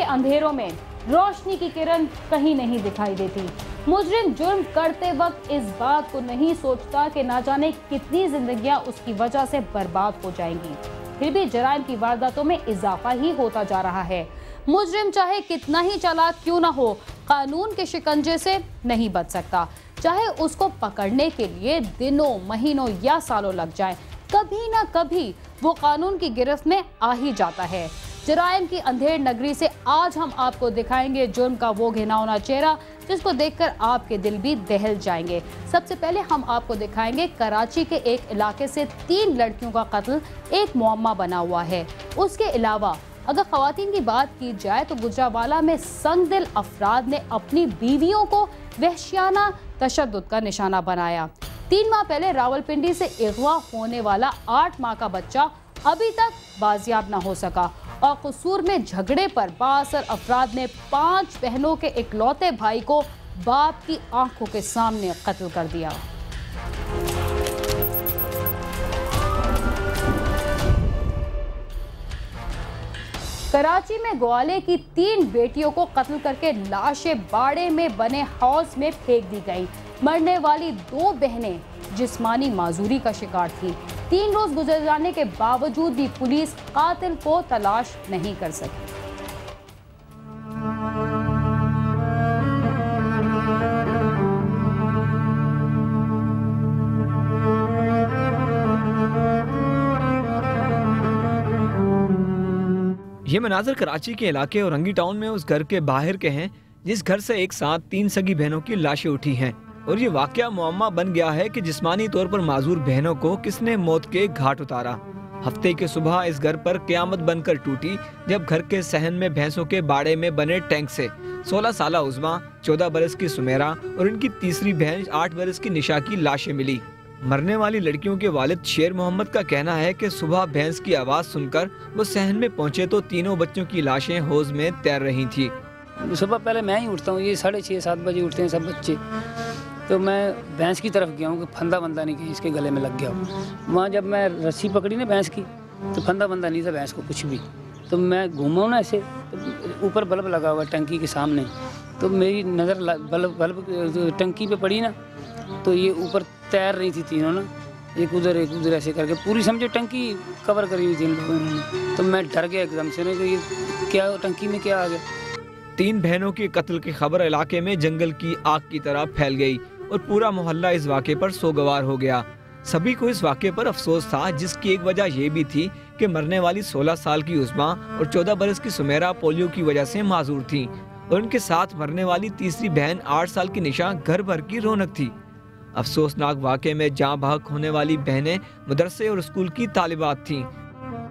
अंधेरों में रोशनी की किरण कहीं नहीं दिखाई देती। मुजरिम जुर्म करते वक्त इस बात को नहीं सोचता कि ना जाने कितनी जिंदगियां उसकी वजह से बर्बाद हो जाएंगी। फिर भी जराइम की वारदातों में इजाफा ही होता जा रहा है। मुजरिम चाहे कितना ही चालाक क्यों ना हो, कानून के शिकंजे से नहीं बच सकता। चाहे उसको पकड़ने के लिए दिनों, महीनों या सालों लग जाए, कभी ना कभी वो कानून की गिरफ्त में आ ही जाता है। जराइम की अंधेर नगरी से आज हम आपको दिखाएंगे जुर्म का वो घिनौना चेहरा जिसको देखकर आपके दिल भी दहल जाएंगे। सबसे पहले हम आपको दिखाएंगे कराची के एक इलाके से 3 लड़कियों का कत्ल एक मुअम्मा बना हुआ है। उसके अलावा अगर खवातीन की बात की जाए तो गुजरावाला में संगदिल अफराद ने अपनी बीवियों को वहशियाना तशद्दुद का निशाना बनाया। 3 माह पहले रावलपिंडी से अगवा होने वाला 8 माह का बच्चा अभी तक बाजियाब न हो सका और कसूर में झगड़े पर बाअसर अफराद ने 5 बहनों के इकलौते भाई को बाप की आंखों के सामने कत्ल कर दिया। कराची में ग्वाले की 3 बेटियों को कत्ल करके लाशें बाड़े में बने हाउस में फेंक दी गईं। मरने वाली 2 बहनें जिस्मानी माजूरी का शिकार थी। 3 रोज गुजर जाने के बावजूद भी पुलिस कातिल को तलाश नहीं कर सकी। ये मनाजर कराची के इलाके औरंगी टाउन में उस घर के बाहर के हैं जिस घर से एक साथ 3 सगी बहनों की लाशें उठी हैं। और ये वाकया मुअम्मा बन गया है कि जिस्मानी तौर पर माजूर बहनों को किसने मौत के घाट उतारा। हफ्ते की सुबह इस घर पर क़यामत बनकर टूटी जब घर के सहन में भैंसों के बाड़े में बने टैंक से 16 साला उज़मा, 14 बरस की सुमेरा और इनकी तीसरी बहन 8 बरस की निशा की लाशें मिली। मरने वाली लड़कियों के वालिद शेर मोहम्मद का कहना है कि सुबह भैंस की आवाज़ सुनकर वो सहन में पहुंचे तो तीनों बच्चों की लाशें हौज में तैर रही थी। सुबह पहले मैं ही उठता हूँ, ये 6:30-7 बजे उठते हैं सब बच्चे। तो मैं भैंस की तरफ गया हूँ कि फंदा बंदा नहीं कहीं इसके गले में लग गया हो। वहाँ जब मैं रस्सी पकड़ी ना भैंस की तो फंदा बंदा नहीं था भैंस को कुछ भी। तो मैं घूमा ना ऐसे, तो ऊपर बल्ब लगा हुआ टंकी के सामने, तो मेरी नज़र बल्ब टंकी पे पड़ी ना, तो ये ऊपर तैर रही थी तीनों ना, एक उधर ऐसे करके, पूरी समझो टंकी कवर करी हुई थी इन लोगों ने। तो मैं डर गया एकदम से ना कि ये क्या टंकी में क्या आ गया। 3 बहनों के कत्ल की खबर इलाके में जंगल की आग की तरह फैल गई और पूरा मोहल्ला इस वाक़े पर सोगवार हो गया। सभी को इस वाक़े पर अफसोस था, जिसकी एक वजह ये भी थी कि मरने वाली 16 साल की उज़मा और 14 बरस की सुमेरा पोलियो की वजह से माजूर थी और उनके साथ मरने वाली तीसरी बहन 8 साल की निशा घर भर की रौनक थी। अफसोसनाक वाक़े में जाँ बहक होने वाली बहनें मदरसे और स्कूल की तालिबात थीं।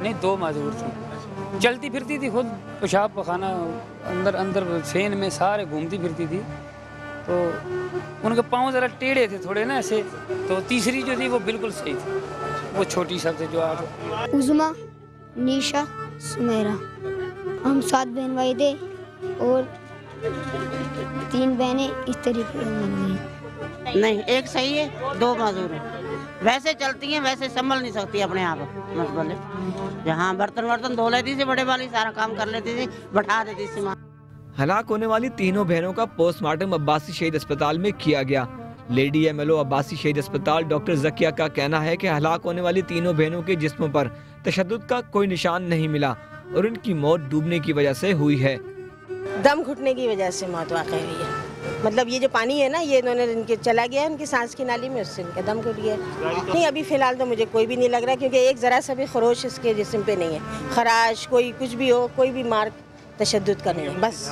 नहीं, 2 माजूर थी, चलती फिरती थी, खुद पेशाब पखाना अंदर सेन में सारे घूमती फिरती थी। तो उनके पाँव ज़रा टेढ़े थे थोड़े ना ऐसे। तो तीसरी जो थी वो बिल्कुल सही थी, वो छोटी सब थे जो 8। उज़मा, निशा, सुमेरा, हम 7 बहन भाई थे और 3 बहनें इस तरीके से मर गई। नहीं, एक सही है, 2 माजूर है। वैसे चलती हैं, वैसे संभल नहीं सकती अपने आप मसले। जहाँ बर्तन धो लेती थी, बड़े वाली सारा काम कर लेती थी, बैठा देती थी। हलाक होने वाली तीनों बहनों का पोस्टमार्टम अब्बासी शहीद अस्पताल में किया गया। लेडी MLO अब्बासी शहीद अस्पताल डॉक्टर ज़किया का कहना है कि हलाक होने वाली तीनों बहनों के जिस्मों पर तशद्दुद का कोई निशान नहीं मिला और उनकी मौत डूबने की वजह से हुई है। दम घुटने की वजह से मौत वाक़ई हुई है। मतलब ये जो पानी है ना, ये इन्होंने इनके चला गया उनकी सांस की नाली में, उससे इनका दम घुट गया। नहीं, अभी फ़िलहाल तो मुझे कोई भी नहीं लग रहा, क्योंकि एक ज़रा सा भी खरोश इसके जिस्म पे नहीं है। खराश कोई कुछ भी हो, कोई भी मार्क तशद्दुद का नहीं है। बस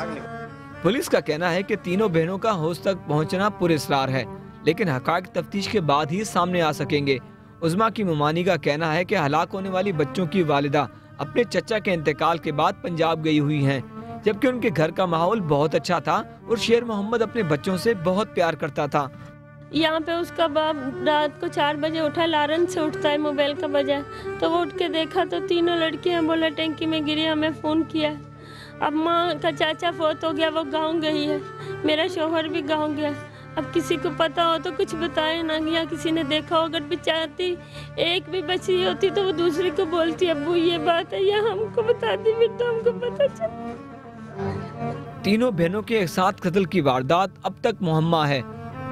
पुलिस का कहना है कि तीनों बहनों का होश तक पहुंचना पुरअसरार है, लेकिन हक़ाइक़ तफ्तीश के बाद ही सामने आ सकेंगे। उज़मा की मुमानी का कहना है कि हलाक होने वाली बच्चों की वालिदा अपने चचा के इंतकाल के बाद पंजाब गई हुई हैं, जबकि उनके घर का माहौल बहुत अच्छा था और शेर मोहम्मद अपने बच्चों से बहुत प्यार करता था। यहाँ पे उसका बाप रात को 4 बजे उठा, लारन से उठता है मोबाइल का बजा, तो वो उठ के देखा तो तीनों लड़कियाँ बोला टैंकी में गिरी, हमें फ़ोन किया। अब माँ का चाचा फोत हो गया, वो गाँव गई है, मेरा शौहर भी गाँव गया। अब किसी को पता हो तो कुछ बताए ना, या किसी ने देखा हो, अगर बेचाती एक भी बची होती तो वो दूसरी को बोलती अब्बू ये बात है, या हमको बता दी फिर तो हमको पता चला। तीनों बहनों के एक साथ कत्ल की वारदात अब तक मुअम्मा है।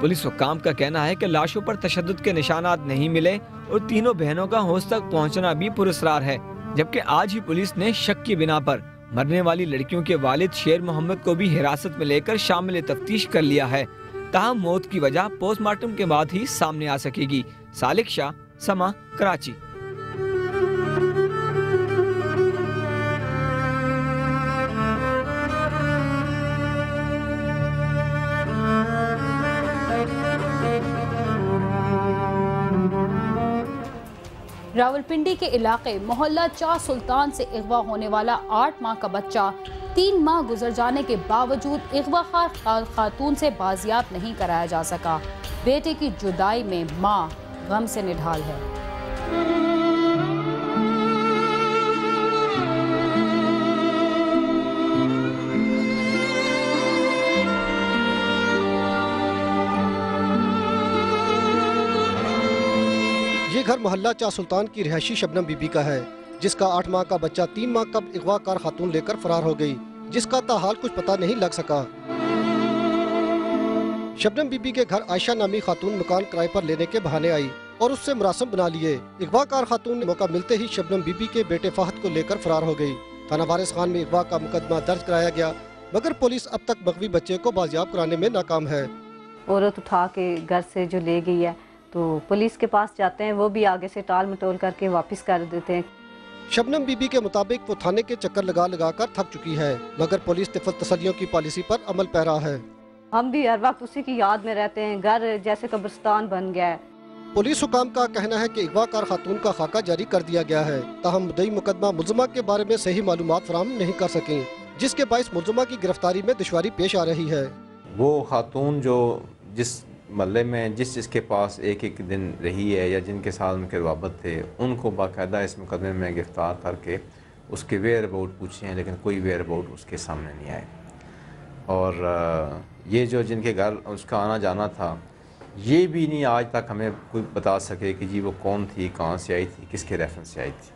पुलिस हुक्काम का कहना है कि लाशों पर तशद्दुद के निशानात नहीं मिले और तीनों बहनों का होश तक पहुंचना भी पुरस्कार है। जबकि आज ही पुलिस ने शक की बिना पर मरने वाली लड़कियों के वालिद शेर मोहम्मद को भी हिरासत में लेकर शामिल तफ्तीश कर लिया है। ताहम मौत की वजह पोस्टमार्टम के बाद ही सामने आ सकेगी। सालिक शाह, समा, कराची। रावलपिंडी के इलाके मोहल्ला चाह सुल्तान से अगवा होने वाला 8 माह का बच्चा 3 माह गुजर जाने के बावजूद अगवाखार खातून से बाजियाब नहीं कराया जा सका। बेटे की जुदाई में मां गम से निढाल है। ये घर मोहल्ला चाह सुल्तान की रिहायशी शबनम बीबी का है, जिसका 8 माह का बच्चा 3 माह कब अगवाकार खातून लेकर फरार हो गई, जिसका ताहाल कुछ पता नहीं लग सका। शबनम बीबी के घर आयशा नामी खातून मकान किराए पर लेने के बहाने आई और उससे मुरासम बना लिए। अगवाकार खातून ने मौका मिलते ही शबनम बीबी के बेटे फाहद को लेकर फरार हो गई। थाना वारिस खान में अगवा का मुकदमा दर्ज कराया गया, मगर पुलिस अब तक मगवी बच्चे को बाजियाब कराने में नाकाम है। औरत उठा के घर से जो ले गई है तो पुलिस के पास जाते हैं, वो भी आगे से टाल मटोल करके वापस कर देते हैं। शबनम बीबी के मुताबिक वो थाने के चक्कर लगा लगा कर थक चुकी है, मगर पुलिस तिफल तसलियों की पॉलिसी पर अमल पैरा है। हम भी हर वक्त उसी की याद में रहते हैं, घर जैसे कब्रिस्तान बन गया है। पुलिस हुकाम का कहना है कि अगवाकार खातून का खाका जारी कर दिया गया है, ताहम मुद्दई मुकदमा मुल्ज़िमा के बारे में सही मालूमात फराहम नहीं कर सकें, जिसके बाइस मुल्ज़िमा की गिरफ्तारी में दुश्वारी पेश आ रही है। वो खातून जो जिस महल्ले में जिसके पास एक एक दिन रही है या जिनके साथ उनके रवाबत थे, उनको बाकायदा इस मुकदमे में गिरफ़्तार करके उसके वेयर अबाउट पूछे हैं, लेकिन कोई वेयर अबाउट उसके सामने नहीं आए। और ये जो जिनके घर उसका आना जाना था, ये भी नहीं आज तक हमें कोई बता सके कि जी वो कौन थी, कहाँ से आई थी, किसके रेफरेंस से आई थी।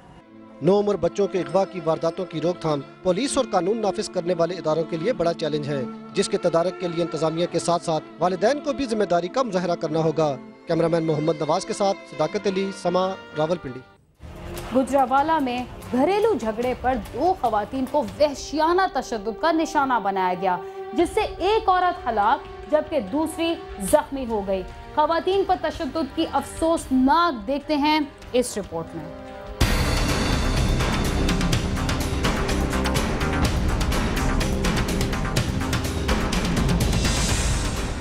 9 उम्र बच्चों के अगवा की वारदातों की रोकथाम पुलिस और कानून नाफिज करने वाले इदारों के लिए बड़ा चैलेंज है, जिसके तदारक के लिए इंतजामिया के साथ साथ वालिदैन को भी जिम्मेदारी का मुजाहरा करना होगा। कैमरामैन मोहम्मद नवाज के साथ सदाकत अली, समा, रावलपिंडी। गुजरावाला में घरेलू झगड़े पर 2 खवातीन को वहशियाना तशद्दुद का निशाना बनाया गया, जिससे एक औरत हलाक जबकि दूसरी जख्मी हो गई। खवातीन पर तशद्दुद की अफसोसनाक देखते हैं इस रिपोर्ट में।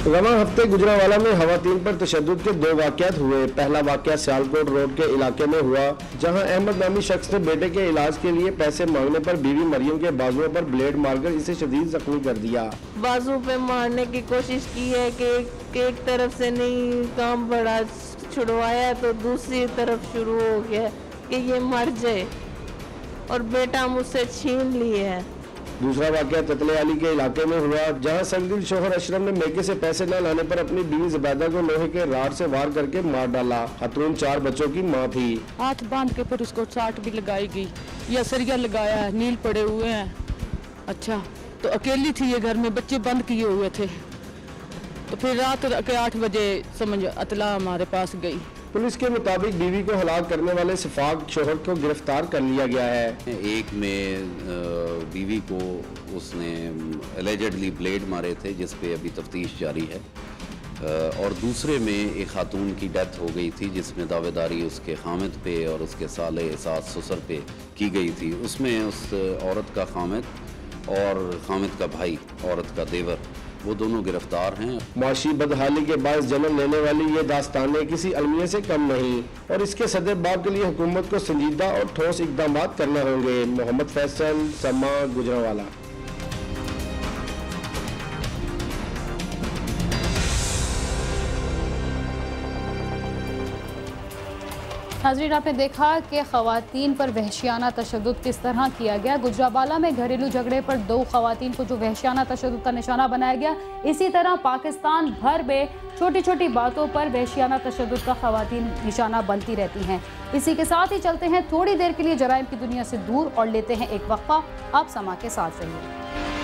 रवां हफ्ते गुजरावाला में खवातीन पर तशद्दुद के 2 वाक़यात हुए। पहला वाक़या सियालकोट रोड के इलाके में हुआ, जहां अहमद नामी शख्स ने बेटे के इलाज के लिए पैसे मांगने पर बीवी मरियम के बाजुओं पर ब्लेड मारकर इसे शदीद जख्मी कर दिया। बाजू पे मारने की कोशिश की है कि एक तरफ से नहीं काम बड़ा छुड़वाया तो दूसरी तरफ शुरू हो गया कि ये मर जाए और बेटा मुझसे छीन लिए है। दूसरा वाक़या ततले आली के इलाके में हुआ, जहां सकदिल शोहर अशरफ ने मेके से पैसे न लाने पर अपनी बीवी ज़ुबैदा को लोहे के राड से वार करके मार डाला। खातून 4 बच्चों की मां थी। हाथ बांध के फिर उसको चाट भी लगाई गई, या सरिया लगाया है, नील पड़े हुए हैं। अच्छा, तो अकेली थी ये घर में, बच्चे बंद किए हुए थे। तो फिर रात के 8 बजे समझ अतला हमारे पास गई। पुलिस के मुताबिक बीवी को हलाक करने वाले सिफाक शोहर को गिरफ्तार कर लिया गया है। एक में बीवी को उसने एलिजेडली ब्लेड मारे थे, जिस पे अभी तफ्तीश जारी है, और दूसरे में एक खातून की डेथ हो गई थी, जिसमें दावेदारी उसके खामिद पे और उसके साले सास ससुर पे की गई थी। उसमें उस औरत का खामिद और खामिद का भाई, औरत का देवर, वो दोनों गिरफ्तार हैं। माशी बदहाली के बायस जन्म लेने वाली ये दास्तानें किसी अलमिया से कम नहीं, और इसके सदर बाब के लिए हुकूमत को संजीदा और ठोस इकदाम करने होंगे। मोहम्मद फैसल, समा, गुजरावाला। नाज़रीन, आपने देखा कि खवातीन पर वहशियाना तशद्दुद किस तरह किया गया। गुजरावाला में घरेलू झगड़े पर 2 खवातीन को जो वहशियाना तशद्दुद का निशाना बनाया गया, इसी तरह पाकिस्तान भर में छोटी छोटी बातों पर वहशियाना तशद्दुद का खवातीन निशाना बनती रहती हैं। इसी के साथ ही चलते हैं थोड़ी देर के लिए जराइम की दुनिया से दूर और लेते हैं एक वक्फा। आप समा के साथ रहिए।